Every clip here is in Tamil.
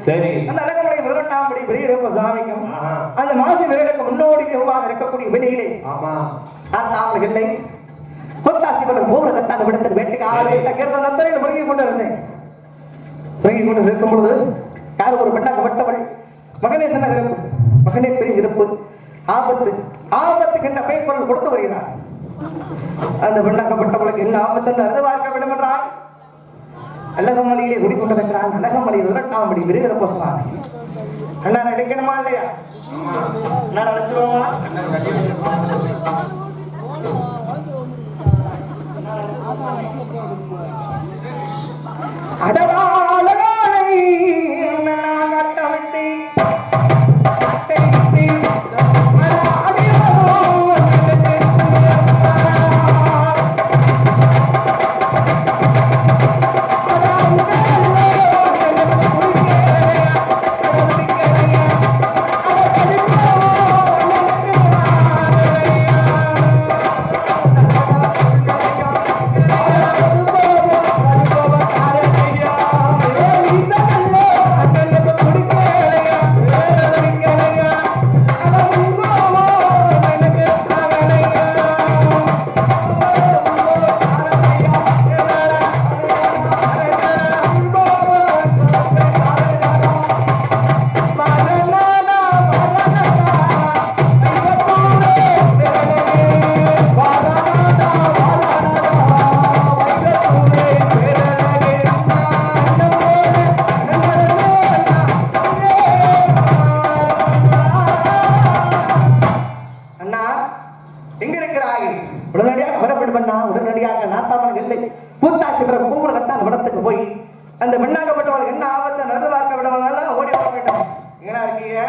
சரி. அந்த அழகமலை 18ஆம் படி பெரிய சாமிக்கும் அந்த மாசி விரலுக்கு முன்னோடி தெருவாக இருக்கக்கூடிய வெளியிலே தாமலை கொத்தாச்சி கொண்ட போகிற கத்தாங்க விடத்தில் வேட்டுக்கு ஆறு கேட்ட நந்தரையில் முருகி கொண்டு இருந்தேன். முருகி கொண்டு இருக்கும் பொழுது யார் ஒரு பெண்ணாக பட்டவள் மகனே சொன்ன விருப்பு மகனே பெரிய இருப்பு ஆபத்து ஆபத்துக்கு என்ன பெய் குரல் கொடுத்து வருகிறார். அந்த பெண்ணாக்கப்பட்டவளுக்கு என்ன ஆபத்து அறிந்து பார்க்க வேண்டும் என்றால் அழகமலையிலே குடிக்கொண்டிருக்கிறான். அழகமலை 18ஆம் படி விருகிற போசலாம் அண்ணா நினைக்கணுமா இல்லையா? அண்ணா நினைச்சிருவோமா? அடவாளை கட்டவிட்டு Hey! வராமல் இல்லை. கூத்தாட்சி பிறகு கூவுற கத்தான விடத்துக்கு போய் அந்த பெண்ணாகப்பட்டவளுக்கு என்ன ஆபத்தை நடுவாக்க விடவனால ஓடி வர வேண்டும். எங்கடா இருக்கீங்க?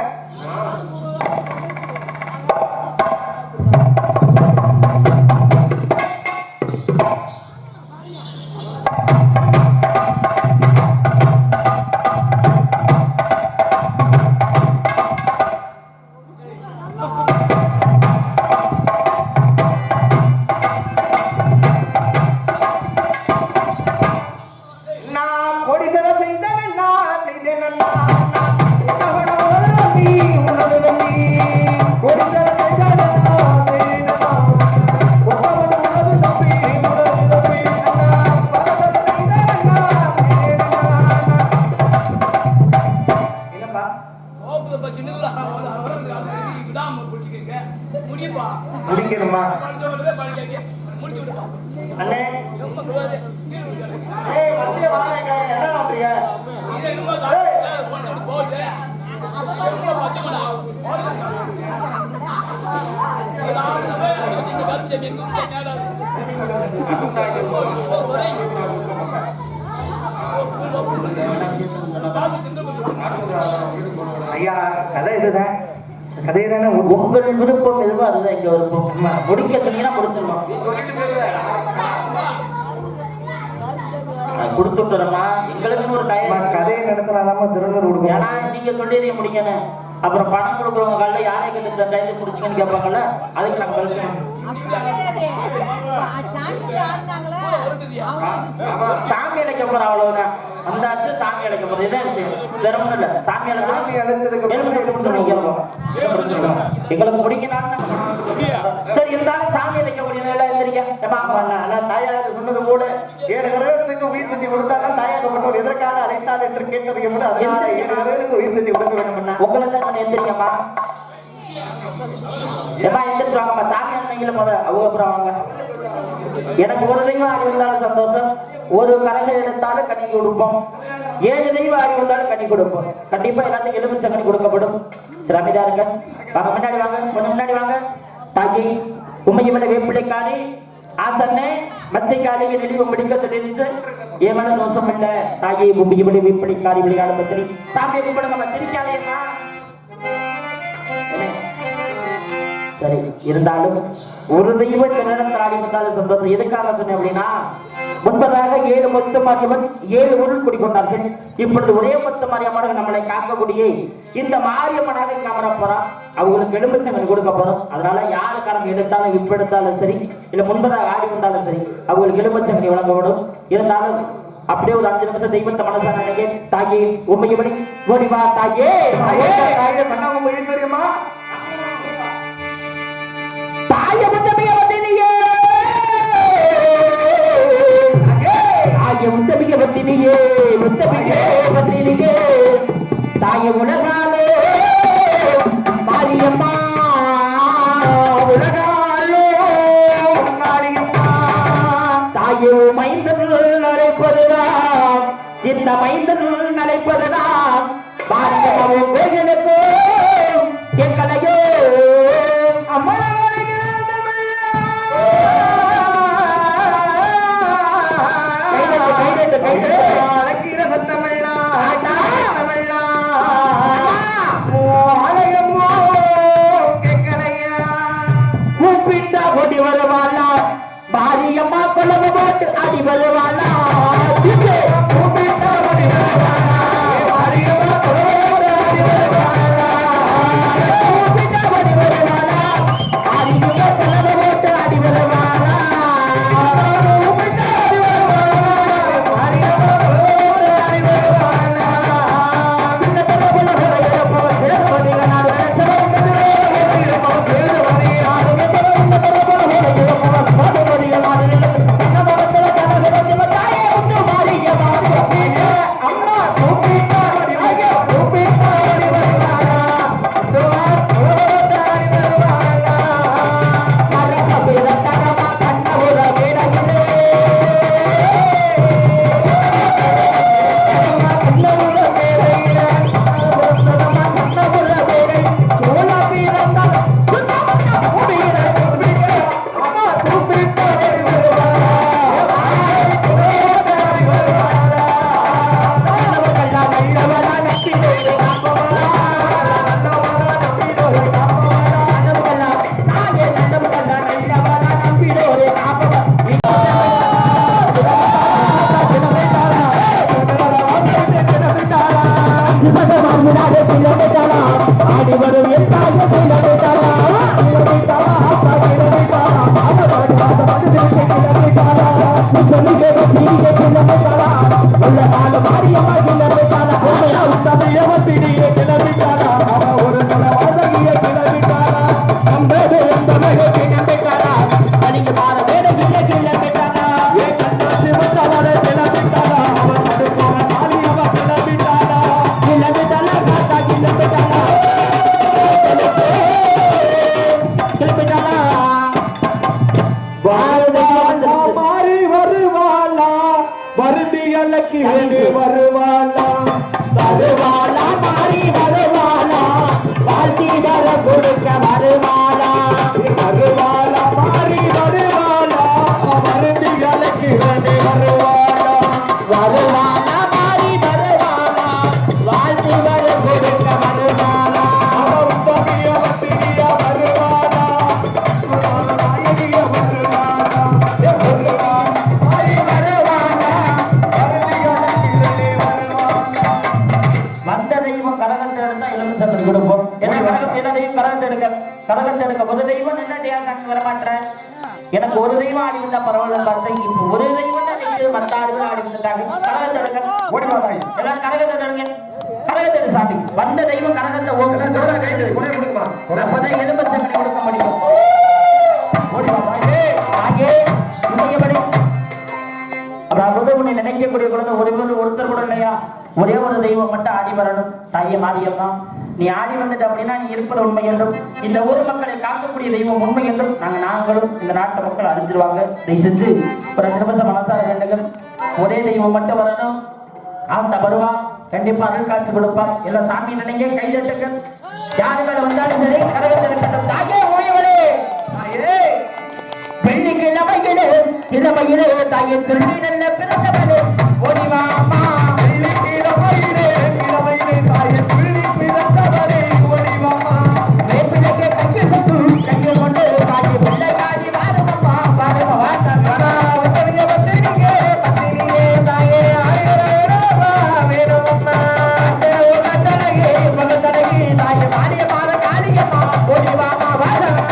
முடிக்கணுமா அண்ணே? ஐயா கதை இதுதான். கதை தானே. உங்கள் விருப்பம் எதுவோ அதுதான் எங்க விருப்பம். முடிக்க சொன்னீங்கன்னா முடிச்சிடணும். கொடுத்துட்டோம்மா எங்களுக்கு ஒரு கதையை நடத்தினாலாம திருநூறு கொடுக்கும். ஏன்னா நீங்க சொல்லியதே முடிக்கணும். அப்புறம் பணம் கொடுக்குறவங்க காலையில் யாரை கிட்ட டைம் முடிச்சுக்கன்னு கேட்பாங்கல்ல, அதுக்கு நாங்கள் கழிக்கணும். சாமி அழைக்க போறோம் அவ்வளவுதான். அந்த ஆச்சு சாமி அழைக்க போறது இதான் விஷயம். வேற ஒண்ணும் இல்ல. சாமி எங்களுக்கு முடிக்கணும். சரி இருந்தாலும் சாமி அழைக்க முடியல தாயாக சொன்னது போல 7 கிரகத்துக்கு உயிர் சக்தி கொடுத்தாலும் தாயாகப்பட்டவள் எதற்காக அழைத்தாள் என்று கேட்டிருக்கும் போது அதனால 7 கிரகத்துக்கு உயிர் சக்தி கொடுக்க வேண்டும். உங்களை தான் எந்திரிக்கம்மா. ஏமா எந்திரிச்சு வாங்கம்மா. சாமி அன்னையில போத அவங்க அப்புறம் வாங்க. எனக்கு ஒரு தெய்வம் ஆடி வந்தாலும் சந்தோஷம். ஒரு கரகை எடுத்தாலும் கண்ணி கொடுப்போம். 7 தெய்வம் ஆடி வந்தாலும் கண்ணி கொடுப்போம். கண்டிப்பா எல்லாத்துக்கும் எலுமிச்சை கண்ணி கொடுக்கப்படும். சரி அமைதியா இருங்க. வாங்க முன்னாடி வாங்க. கொஞ்சம் முன்னாடி வாங்க. தாக்கி உண்மையை வேப்பிலைக்காளி ஆசன்னே மத்திக்காளியை நெளிவு முடிக்க சொல்லிருச்சு. ஏமான தோஷம் இல்ல. தாயை உண்மையை வேப்பிலைக்காளி விளையாட பத்திரி சாமியை கும்பிடுங்க. நம்ம சிரிக்காதேம்மா. சரி இருந்தாலும் ஒரு தெய்வத்தை நேரத்தில் ஆடி வந்தாலும் சந்தோஷம். எதுக்காக சொன்னேன் அப்படின்னா, முன்பதாக 7 முத்து மாரியம்மன் 7 உருள் குடிக்கொண்டார்கள். இப்பொழுது ஒரே முத்து மாரியம்மனாக நம்மளை காக்கக்கூடிய இந்த மாரியம்மனாக காமர போறோம். அவங்களுக்கு எலுமிச்சங்கள் கொடுக்க போறோம். அதனால யாரு கணக்கு எடுத்தாலும் இப்ப எடுத்தாலும் சரி, இல்ல முன்பதாக ஆடி வந்தாலும் சரி, அவங்களுக்கு எலுமிச்சங்களை வழங்கப்படும். இருந்தாலும் அப்படியே ஒரு 5 நிமிஷம் தெய்வத்தை மனசான நினைக்க. தாயே உண்மையபடி ஓடிவா. தாயே தெரியுமா? தாய முத்தமிய வந்தினியே, தாய முத்தமிய வந்தினியே, முத்தமிய வந்தினியே, தாய உலகாலே மாரியம்மா, உலகாலே மாரியம்மா. தாயோ மைந்தனுள் நடைப்பதுதான், இந்த மைந்தனுள் நடைப்பதுதான் மாரியம்மாவும் வேகனுக்கோ எங்களையோ அம்மா மாரியம்மா கொலவ போட்டு அடி வருவாளா. விடாதே கிளம்பிட்டாளா ஆடி வரும் என் தாயை கிளம்பிட்டாளா கிளம்பிட்டாளா அப்பா கிளம்பிட்டாளா பாலவாடி வாசப்பட்டு கிளம்பிட்டாளா சொல்லிக்கே வசீகே கிளம்பிட்டாளா உள்ள நாலு மாரியம்மா கிளம்பிட்டாளா தமிழவத்திடியே கிளம்பிட்டாளா அவ ஒரு சில வாசகிய கிளம்பிட்டாளா நம்பவே நம்பவே கிளம்பிட்டாளா தனிக்கு மாற வேற கிளம்பிட்டாளா ஏ கண்ணா சிவத்தாள கிளம்பிட்டாளா அவன் தடுப்போன மாரியம்மா கிளம்பிட்டாளா கிளம்பிட்டாளா காத்தா கிளம்பிட்டாளா கிளம்பிட்டாளா மாறி வருவாளா வருந்திகளுக்கு வருவாளா வருவாளா மாறி வருவாளா வாழ்த்தி வர கொடுக்க வருவாளா வருவாளா மாறி வருவாளா வருந்திகளுக்கு வருவாளா வருவாளா மாறி வருவாளா வாழ்த்தி வர கொடுக்க வருவாளா வருவாளா நாயகிய வருவாளா வந்த தெய்வம் கரகத்தை எடுத்தா எலுமிச்சம்படி கொடுப்போம் என்ன தெய்வம் கரகத்தை எடுக்க ஒரு தெய்வம் என்ன சாமி வரமாட்டேன் எனக்கு ஒரு தெய்வம் ஆடி வந்தா பரவாயில்ல பார்த்தேன் இப்ப ஒரு தெய்வம் தான் நிற்கிறது 10 பேர் ஆடி வந்துட்டாங்க கரகத்தை எடுக்க ஓடிவாதாய் எல்லாம் கரகத்தை எடுங்க கரகத்தை எடு சாமி வந்த தெய்வம் கரகத்தை ஓடுங்க ஜோரா கைது கொடை கொடுக்குமா அப்பதான் எலுமிச்சம்படி கொடுக்க முடியும் ஓடிவாதாயே ஆகே இணையபடி அதாவது உன்னை நினைக்கக்கூடிய குழந்தை ஒருத்தர் கூட இல்லையா ஒரே ஒரு தெய்வம் மட்டும் ஆடி வரணும் தாயே மாரியம்மா நீ ஆடி வந்துட்டு அப்படின்னா நீ இருப்பது உண்மை என்றும் இந்த ஊர் மக்களை காக்கக்கூடிய தெய்வம் உண்மை என்றும் நாங்களும் இந்த நாட்டு மக்கள் அறிஞ்சிருவாங்க தயவு செஞ்சு ஒரு 5 நிமிஷம் மனசார வேண்டுங்கள் ஒரே தெய்வம் மட்டும் வரணும் அந்த வருவா கண்டிப்பா அருள் காட்சி கொடுப்பார் எல்லாம் சாமி நினைங்க கைதட்டுங்கள் யாரு மேல வந்தாலும் சரி கரகத்தில் தாயே ஓய்வரே தாயே வெள்ளிக்கிழமையிலே கிழமையிலே தாயை திருடி நல்ல பிறந்தவனே ஓடிவாமா வெள்ளிக்கிழமையிலே கிழமையிலே தாயை திருடி பிறந்தவனே ஓடிவாமா வேப்பிலைக்கு கையில் கொண்டு தாயை பிள்ளைக்காரி வாருமம்மா வாரும வாசங்கரா உத்தரிய வந்திரிங்க பத்திரியே தாயே ஆயிரமா வேணுமம்மா அண்டே உலகத்தலகே உலகத்தலகே தாயை மாரியம்மா காரியம்மா ஓடிவாமா வாசங்கரா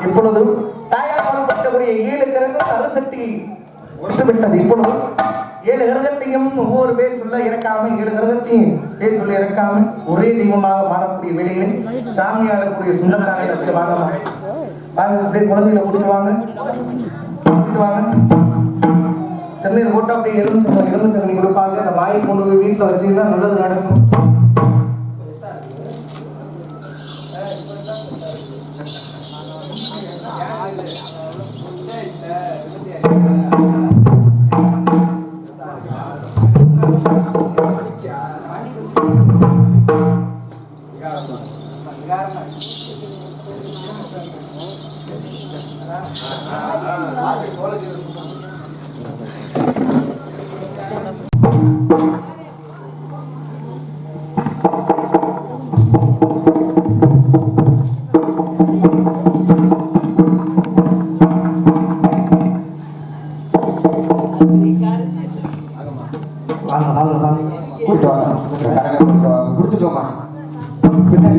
இப்பொழுது தாயார் பற்றக்கூடிய 7 கிரகங்கள் அரசட்டி ஒட்டுவிட்டது. இப்பொழுது 7 கிரகத்தையும் ஒவ்வொரு பேர் சொல்ல இறக்காம 7 கிரகத்தையும் பேர் சொல்ல இறக்காம ஒரே தெய்வமாக மாறக்கூடிய வேலைகளை சாமியாகக்கூடிய சுந்தரனாக வாங்க அப்படியே குழந்தைகளை கூட்டிட்டு வாங்க தண்ணீர் போட்டு அப்படியே எலுமிச்சம் கொடுப்பாங்க. அந்த வாயை கொண்டு போய் வீட்டில் வச்சுருந்தா நல்லது நடக்கும். வாங்க வாங்க வாங்க கூப்பிட்டு வாங்க பிடிச்சிட்டோமா பின்னாடி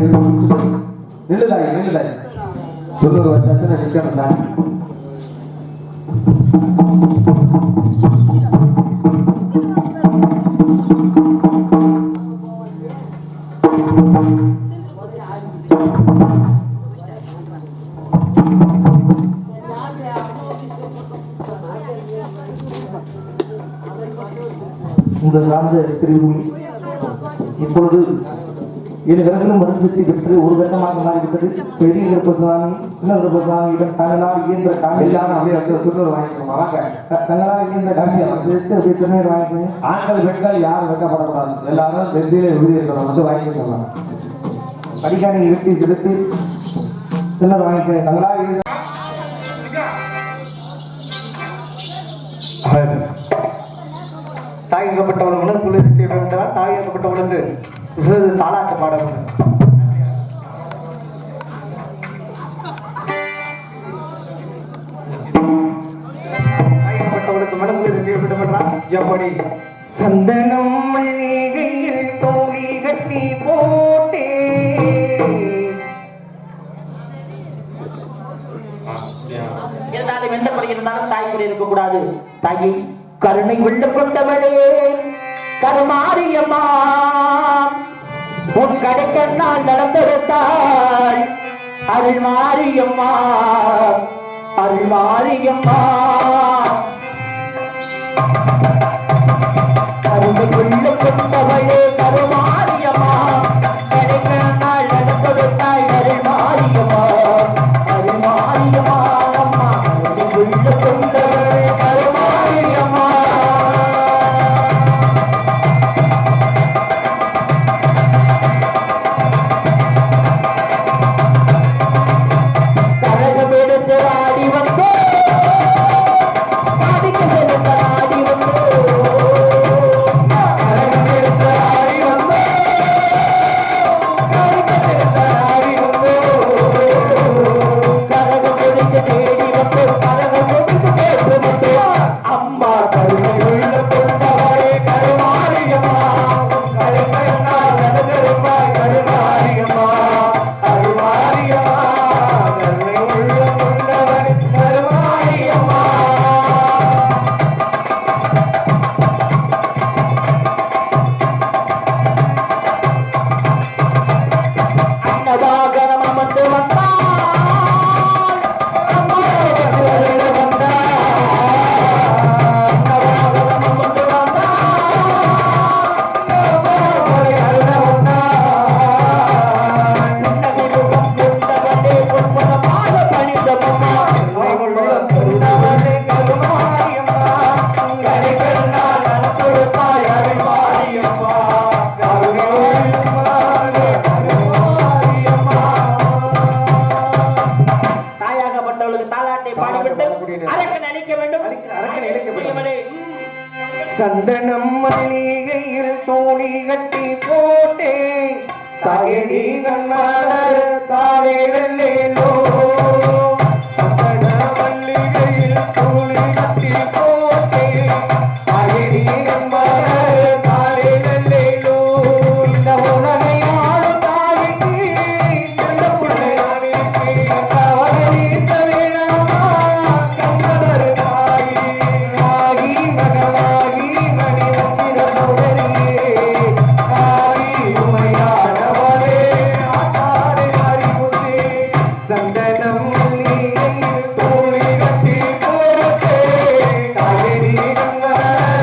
நில்லுதாய் தொண்ணூறு வச்சாச்சு நிற்கணும் சார். உங்க சார்ந்த திருமணி இப்பொழுது 7 விரல்களும் மறுசக்தி பெற்று ஒரு கட்டமாக மாறிவிட்டது. பெரிய கருப்பசாமி சின்ன கருப்பசாமியிடம் தங்களால் இயன்ற எல்லாரும் அப்படியே தொண்ணூறு வாங்கிக்கணும். வாங்க தங்களால் இயன்ற காசியை சேர்த்து அப்படியே திருநீர் வாங்கிக்கணும். ஆண்கள் பெண்கள் யாரும் வெட்டப்படக்கூடாது. எல்லாரும் வெற்றியில எழுதி இருக்கணும். வந்து வாங்கிக்கலாம். படிக்காணி வெட்டி செலுத்தி திருநீர் வாங்கிக்கணும். தங்களால் இயன்ற தாயகப்பட்டவள் மனது குளிர்ச்சி என்றால் தாயகப்பட்டவளுக்கு தாளாட்ட பாட தாயகப்பட்டவளுக்கு மனம் குளிர்ச்சி என்றால் எப்படி சந்தனம் மல்லிகையில் தோழி கட்டி போட்டே இருந்தாலும் எந்த படி இருந்தாலும் தாய் கூட இருக்கக்கூடாது. தாயை கருணை வெள்ள கொண்டவளே கருமாரியம்மா உன் கடைக்கண்ணால் நடந்திருந்தாள் அருள் மாரியம்மா அருள் மாரியம்மா கருணை வெள்ள கொண்டவளே கருமாரியம்மா கடைக்கண்ணால் நடந்திருந்தாள் அருள் மாரியம்மா அருள் மாரியம்மா அம்மா கருணை வெள்ள கொண்டவளே கருமாரியம்மா சந்தனம் மல்லிகையில் தோழி கட்டி போட்டே தகடி கண்ணாளர் தாரே வெள்ளேலோ சந்தன மல்லிகையில் தோழி கட்டி போட்டே தகடி கண்ணாளர் தாரே வெள்ளேலோ இந்த உலகையாளும் தாய்க்கு இந்த பிள்ளையாருக்கு கவலை தவேணமா கண்ணர் தாயி ஆகி மகளாகி மணிரத்தின சோதரியே ஆகி உமையானவரே ஆத்தாரே மாறிமுத்தே சந்தனம் மல்லிகையில் தோழி கட்டி போட்டே தாயடி கண்ணாளர்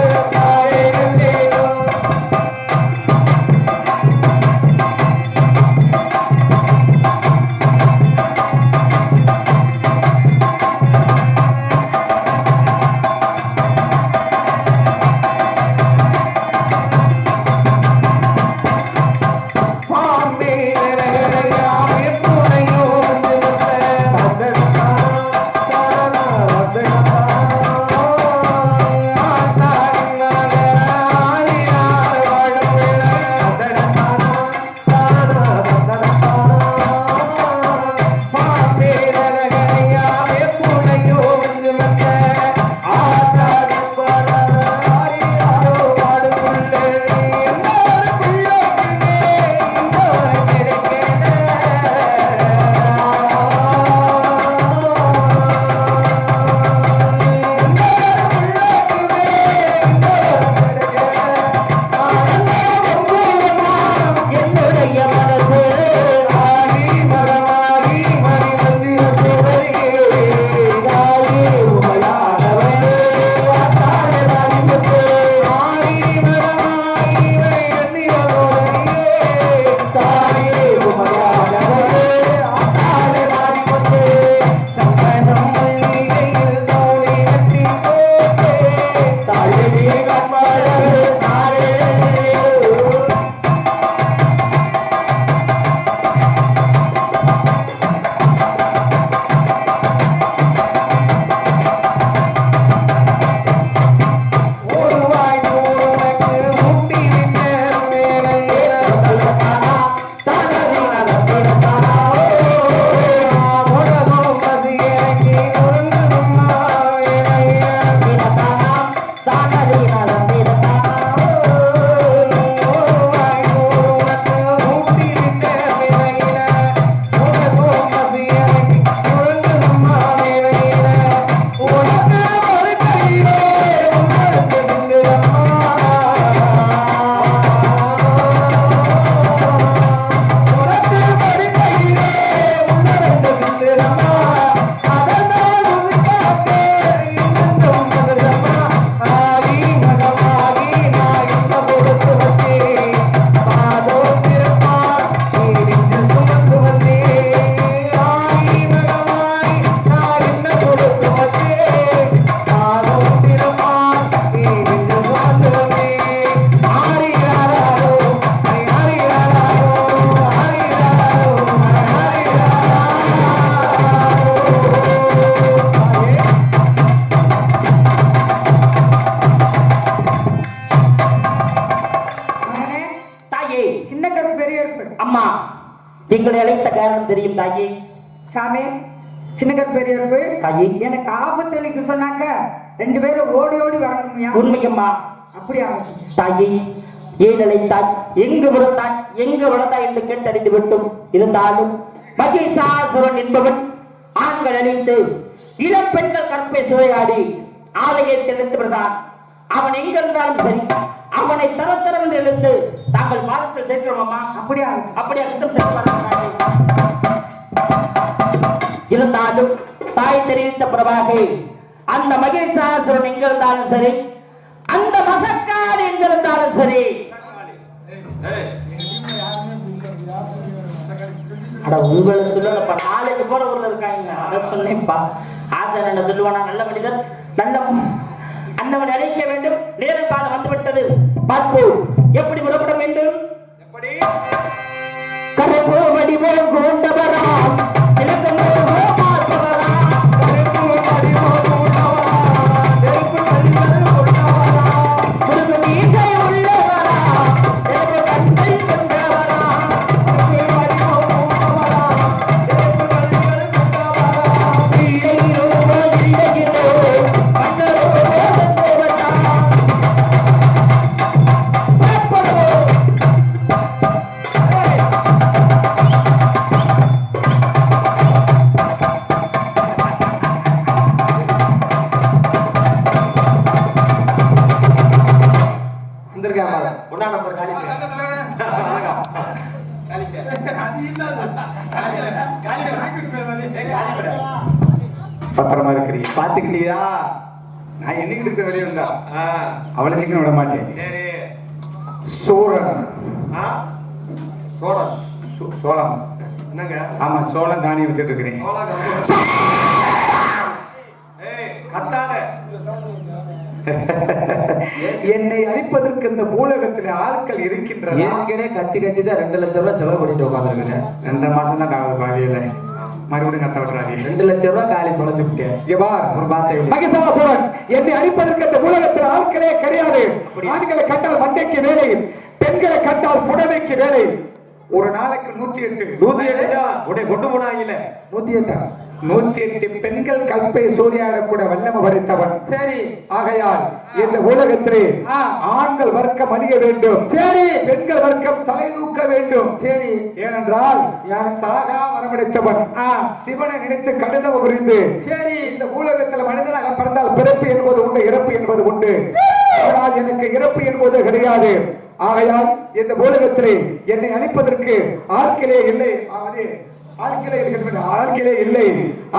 அம்மா எங்களை அழைத்த காரணம் தெரியும் தாயே. சாமி, சின்னகர் பெரியவருக்கு தாயே, எனக்கு ஆபத்து எனக்கு சொன்னாக்க 2 பேரும் ஓடி ஓடி வரணும்யா. உண்மையம்மா. அப்படியா தாயே, ஏன் அழைத்தாய், எங்கு விழுந்தாய், எங்கு விழுந்தாய் என்று கேட்டறிந்து விட்டும். இருந்தாலும் மகிஷாசுரன் என்பவன் ஆண்கள் அழைத்து இளம் பெண்கள் கற்பை சுவையாடி ஆலயத்தை எடுத்து விடுறான். அவன் எங்க இருந்தாலும் சரி, அவனை தரத்தரம் என்று எழுந்து தாங்கள் பாதத்தில் சேர்க்கிறோம் அம்மா. அப்படியா அப்படியா குற்றம் செய்ய இருந்தாலும் தாய் தெரிவித்த பிரபாக அந்த மகேசாசுரன் எங்க இருந்தாலும் சரி, அந்த மசக்காடு எங்க இருந்தாலும் சரி, அட உங்களை சொல்லலப்பா, நாளைக்கு போல ஊர்ல இருக்காங்க. அதை சொன்னேன்ப்பா. ஆசை என்ன சொல்லுவானா, நல்ல மனிதர் நல்ல அண்ணவனை அழைக்க வேண்டும். நேரம் காலம் வந்துவிட்டது. பார்ப்போம் எப்படி புறப்பட வேண்டும். கருப்பு வடிவம் கொண்டவரா, பத்திரமா இருக்கிறீங்க, பாத்துக்கிட்டீங்களா? நான் என்னைக்கு இருக்க வெளியே இருந்தா அவளை சீக்கிரம் விட மாட்டேன். சோழன் சோளம் என்னங்க? ஆமா, சோளம் தானியம் வித்துட்டு இருக்கிறேன். என்னை அழிப்பதற்கு இந்த பூலகத்தில் ஆட்கள் இருக்கின்றன. ஏற்கனவே கத்தி கத்தி தான் 2 லட்சம் ரூபாய் செலவு பண்ணிட்டு உட்காந்துருக்கேன். 2 மாசம் தான் ஆகுது பாவியில, மறுபடியும் கத்த விட்டுறாரு. 2 லட்சம் ரூபாய் காலி தொலைச்சு விட்டேன். ஒரு மகிஷாசுரன் என்னை அழிப்பதற்கு இந்த பூலகத்தில் ஆட்களே கிடையாது. ஆண்களை கண்டால் மண்டைக்கு வேலை, பெண்களை கண்டால் புடவைக்கு வேலை. ஒரு நாளைக்கு 108 உடனே கொண்டு போனாங்கல்ல 108 பெண்கள் கல்பை சூரியாடக்கூட வல்லம படைத்தவன். சரி, ஆகையால் இந்த உலகத்திலே ஆண்கள் வர்க்கம் அழிய வேண்டும். சரி, பெண்கள் வர்க்கம் தலை தூக்க வேண்டும். சரி, ஏனென்றால் சாகா வரமடைத்தவன் சிவனை நினைத்து கடிதம் புரிந்து, சரி, இந்த உலகத்தில் மனிதனாக பிறந்தால் பிறப்பு என்பது உண்டு, இறப்பு என்பது உண்டு. ஆனால் எனக்கு இறப்பு என்பது கிடையாது. ஆகையால் இந்த உலகத்திலே என்னை அழிப்பதற்கு ஆட்களே இல்லை. ஆட்களே இல்லை.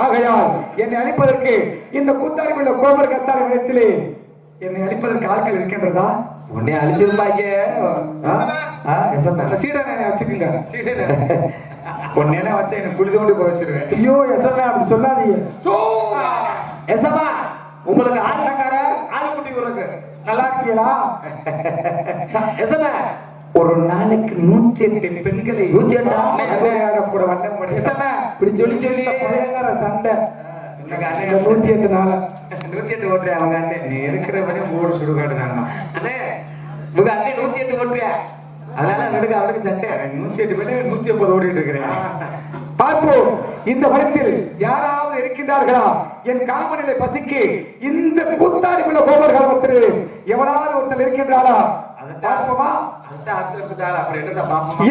ஆகையால் என்னை அழிப்பதற்கு இந்த கூத்தாடி உள்ள கோபர் கத்தாரி இடத்திலே என்னை அழிப்பதற்கு ஆட்கள் இருக்கின்றதா? உன்னை அழிச்சிருப்பாங்க. சீடனை வச்சுக்கோங்க. உன்னையெல்லாம் வச்சா எனக்கு குளிதோண்டு போய் வச்சிருவேன். ஐயோ எசமா அப்படி சொல்லாதீங்க. எசமா உங்களுக்கு ஆள்கார ஆள்குட்டி உனக்கு நல்லா இருக்கீங்களா? எசமா ஒரு நாளைக்கு 108 பெண்களை 108 கூட வல்லம் படி. இப்படி சொல்லி சொல்லி சண்டை 108 நாள 108 ஓட்டுறேன். அவங்க அண்ணன் நீ இருக்கிற வரையும் 3 சுடுகாடு தான் அண்ணே. உங்க அண்ணன் 108 ஓட்டுறேன். அதனால அவனுக்கு அவனுக்கு சண்டை 108 பேர் 150 ஓடிட்டு இருக்கிறேன். பார்ப்போம், இந்த வனத்தில் யாராவது இருக்கின்றார்களா? என் காமநிலை பசிக்கு இந்த கூத்தாடி உள்ள கோபர் காலத்தில் எவனாவது ஒருத்தர் இருக்கின்றாரா? பார்ப்போமா?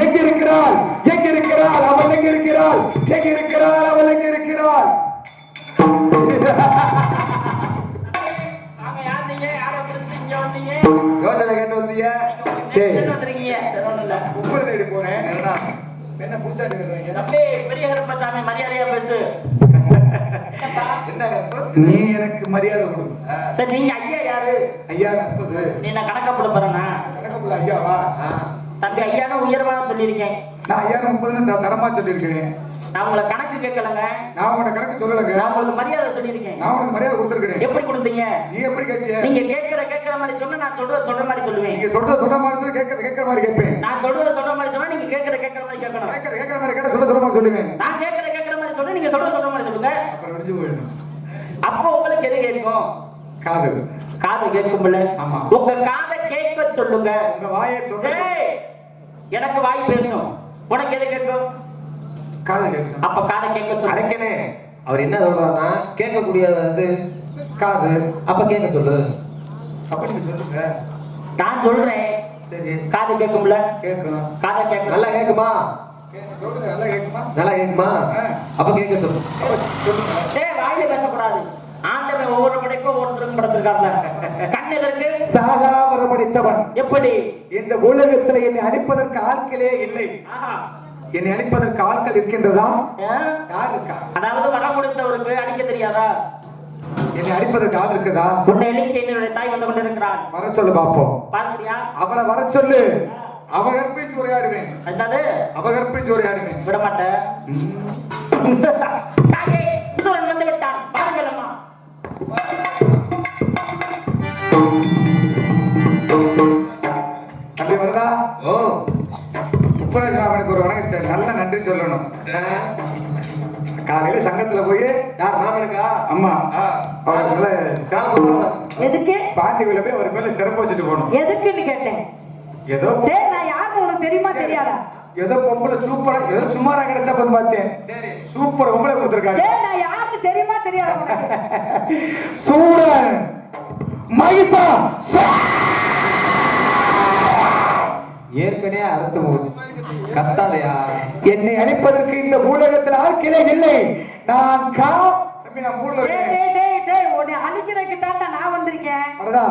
எங்க இருக்கிறாள்? எங்க இருக்கிறாள்? அவள் எங்க இருக்கிறாள்? எங்க இருக்கிறாள்? அவள் எங்க இருக்கிறாள்? யோசனை கேட்டு வந்தீங்க. உங்களை தேடி போறேன். என்ன புடிச்சாட்டு பெரிய கருப்பசாமி மரியாதையா பேசு. நீ எனக்கு மரியாதை கொடு. சரி, நீங்க ஐயா யாரு? ஐயா 30. நீ நான் கணக்கப்பட போறேன்னா கணக்குள்ள ஐயாவா? தம்பி ஐயானு உயர்வான சொல்லியிருக்கேன். நான் ஐயா 30 தரமா சொல்லியிருக்கேன். நான் உங்களை கணக்கு கேட்கலங்க. நான் உங்களோட கணக்கு சொல்லலங்க. நான் உங்களுக்கு மரியாதை சொல்லியிருக்கேன். நான் உனக்கு மரியாதை கொடுத்துருக்கேன். எப்படி கொடுத்தீங்க? நீ எப்படி கேட்டிய? நீங்க கேட்கிற மாதிரி சொன்னா நான் சொல்ற மாதிரி சொல்லுவேன். நீங்க சொல்ற மாதிரி சொல்லி கேட்கிற மாதிரி கேட்பேன். நான் சொல்ற மாதிரி சொன்னா நீங்க கேட்கிற மாதிரி கேட்கணும். கேட்கிற மாதிரி கேட்ட சொல்ற மாதிரி சொல்லுவேன். நான் கேட்கிற மாதிரி சொன்னா நீங்க சொல்ற மாதிரி சொல்லுங்க. அப்புறம் விடிஞ்சு போயிடும். அப்போ உங்களுக்கு எது கேட்கும்? காது கேட்கும்ல. ஆமா, உங்க காதை கேட்க சொல்லுங்க. உங்க வாயை சொல்லுங்க. எனக்கு வாய் பேசும். உனக்கு எது கேட்கும்? காது கேட்கும். அப்ப காதை கேட்க சொல்லு. அரைக்கனே அவர் என்ன சொல்றாருன்னா கேட்கக்கூடியது வந்து காது. அப்ப கேட்க சொல்லு. அப்ப நீங்க சொல்லுங்க. நான் சொல்றேன். சரி. காது கேட்கும்ல? கேட்கும். காதை கேட்க நல்லா கேக்குமா? சொல்லுங்க. நல்லா கேட்குமா? நல்லா கேக்குமா? அப்ப கேட்க சொல்லு. சொல்லுங்க. டேய் வாயில பேசக்கூடாது. ஆண்டவன் ஒவ்வொரு படைப்பும் ஒவ்வொருத்தருக்கும் படைச்சிருக்காங்க. கண் எதற்கு? சாகாவரம் படைத்தவன். எப்படி? இந்த உலகத்தில் என்னை அழிப்பதற்கு ஆட்களே இல்லை. ஆஹா. என்னை அழிப்பதற்கு ஆட்கள் இருக்கின்றதா? ஆ? யார் இருக்கா? அதாவது வரம் கொடுத்தவருக்கு அடிக்க தெரியாதா? என்னை அழிப்பதற்கு ஆள் இருக்குதா? உன்னை இலக்கிய என்னுடைய தாய் வந்து கொண்டிருக்கிறான். வர சொல்லு பாப்போம். பார்க்கிறியா? அவளை வர சொல்லு. அவகற்பை சூறையாடுவேன். என்னது? அவகற்பை சூறையாடுவேன். விட மாட்டேன். தாயே, சூரன் வந்து விட்டான். பாருங்கள் அம்மா. அப்படி வருதா? ஓ முப்பராஜராமனுக்கு ஒரு வணக்கம் நல்ல நன்றி சொல்லணும். காலையில சங்கத்துல போய் யார் மாமனுக்கா? அம்மா அவர் நல்ல சிறப்பு எதுக்கு பாண்டிவில போய் அவர் மேல சிறப்பு வச்சுட்டு போகணும். எதுக்குன்னு கேட்டேன். ஏதோ டேய், நான் யாருன்னு உனக்கு தெரியுமா தெரியாதா? ஏதோ பொம்பளை சூப்பரா ஏதோ சுமாரா கிடைச்சா போது பார்த்தேன். சூப்பர் பொம்பளை கொடுத்துருக்காங்க. டேய், நான் யாருன்னு தெரியுமா தெரியாதா உனக்கு? சூரன் மைசா ஏற்கனவே அறுத்து போகுது. கத்தாதையா? என்னை அழைப்பதற்கு இந்த ஊடகத்தில் ஆட்களே இல்லை. நான் நான் மூணுல டேய், இருக்கேன். டேய், டேய், டேய், உன்னை அழிக்கிறதுக்கு தான்டா நான் வந்திருக்கேன். வரதா?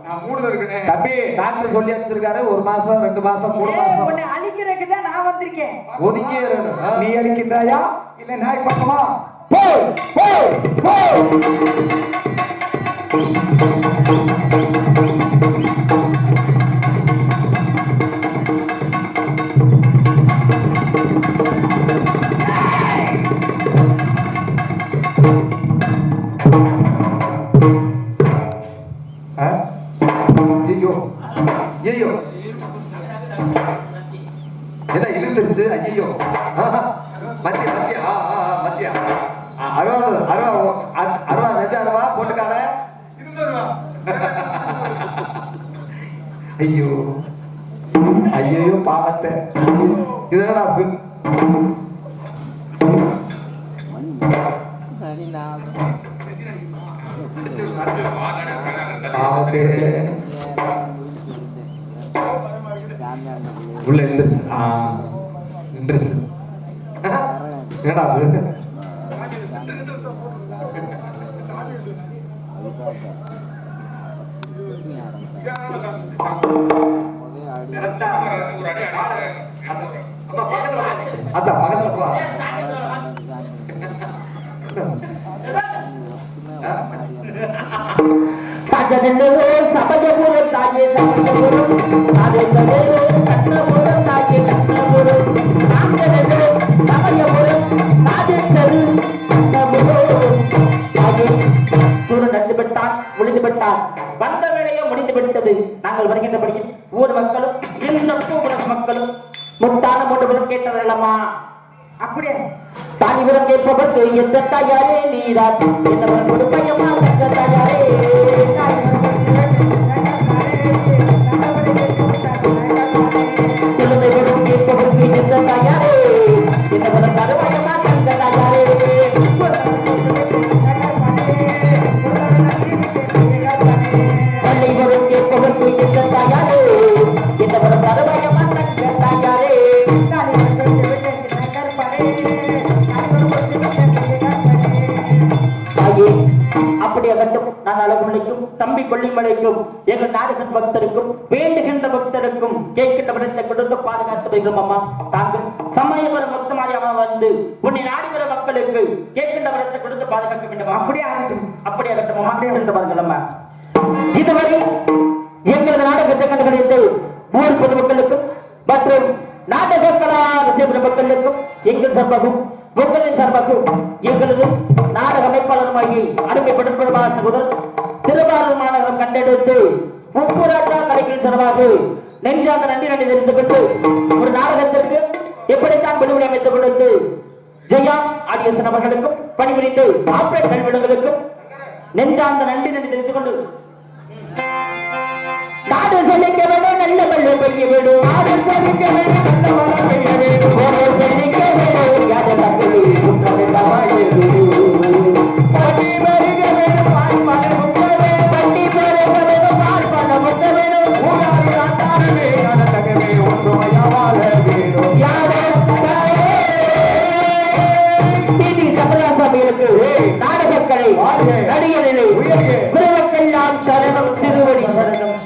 நான் மூணுல இருக்கேன். தம்பி டாக்டர் சொல்லி அனுப்பிச்சிருக்காரு 1 மாசம் 2 மாசம் 3 டேய், மாசம் உன்னை அழிக்கிறதுக்கு தான் நான் வந்திருக்கேன். ஒதுக்கி இருக்கணும். நீ அழிக்கின்றாயா இல்ல நாய் பக்கமா? போ போ போ. ஐயோ ஐயோ என்ன இழுத்துருச்சு? ஐயோ மத்திய மத்திய மத்திய அருவா நெஜ அருவா போட்டுக்கார. ஐயோ ஐயோ பாவத்தை இதனடா பாவத்தே உள்ள எழுந்துருச்சு. நின்றுச்சு. என்னடா அது? அதான் பக்கத்துல போ. சஜனே சபஜபுரம் தாயே சபஜபுரம் தாயே கண்ணபுரம் தாயே கண்ணபுரம் நாங்கனே சபஜபுரம் சாதே சரு கண்ணபுரம் தாயே. சூரன் நட்டு விட்டான், முடிந்து விட்டான். வந்த வேலையை முடிந்து விட்டது. நாங்கள் வருகின்றபடியில் ஊர் மக்களும் இந்த பூபுரம் மக்களும் முத்தான மூன்றுபுரம் கேட்டவர்களம்மா. அப்படியே தானிபுரம் கேட்பவர்க்கு எந்த தாயாரே நீதான் என்னவன் கொடுப்பையம்மா தக்க தாயாரே. குழந்தைகளும் கேட்பவர்க்கு எந்த தாயாரே என்னவன் கருவாயம்மா தக்க தாயாரே. பள்ளிவரும் கேட்பவர்க்கு எந்த தாயாரே என்னவன் கருவாயம்மா தக்க தாயாரே. அப்படியாகட்டும். நான் அழகுமலைக்கும் தம்பி கொல்லிமலைக்கும் எங்கள் நாடுகள் பக்தருக்கும் வேண்டுகின்ற பக்தருக்கும் கேட்கின்ற விடத்தை கொடுத்து பாதுகாத்து வைக்கிறோம் அம்மா. தாங்கள் சமயபுரம் மொத்தமாக வந்து உன்னை நாடுகிற மக்களுக்கு கேட்கின்ற விடத்தை கொடுத்து பாதுகாக்க வேண்டும். அப்படியாகட்டும் அம்மா. சென்றவர்கள் அம்மா இதுவரை எங்களது நாடகத்தை கண்டுகளித்து ஊர் பொதுமக்களுக்கும் மற்றும் நாடக கலா ரசிகர்கள் மக்களுக்கும் எங்கள் சார்பாகவும் உங்களின் சார்பாகவும் எங்களது நாடக அமைப்பாளருமாகி அருமைப்படுத்த சகோதரர் திருவாரூர் மாநகரம் கண்டெடுத்து முப்புராட்டா கலைகளின் சார்பாக நெஞ்சாந்த நன்றி தெரிந்து கொண்டு ஒரு நாடகத்திற்கு எப்படித்தான் விடுமுறை அமைத்துக் கொடுத்து ஜெயா ஆடியோசன் அவர்களுக்கும் பணிபுரிந்து ஆப்ரேட் கல்விடங்களுக்கும் நெஞ்சாந்த நன்றி தெரிந்து கொண்டு நாடு செழிக்க வேண்டும் நல்ல மழை பெய்ய வேண்டும் நாடு செழிக்க வேண்டும் நல்ல மழை பெய்ய வேண்டும் ஒரு செழிக்க வேண்டும் யாரை தக்கலி குற்றமில்ல வாழ பட்டி பெருக வேண்டும் பால் மழை முக்க வேண்டும் பட்டி பெருக வேண்டும் பால் மழை முக்க வேண்டும் ஊராரி ஆட்டாரவே அனந்தகமே ஒன்றுமையா வாழ வேண்டும் யாரே டிடி சபராசாமிகளுக்கு நாடகக்கலை நடிகர்களை குருவக்கெல்லாம் சரணம் திருவடி சரணம்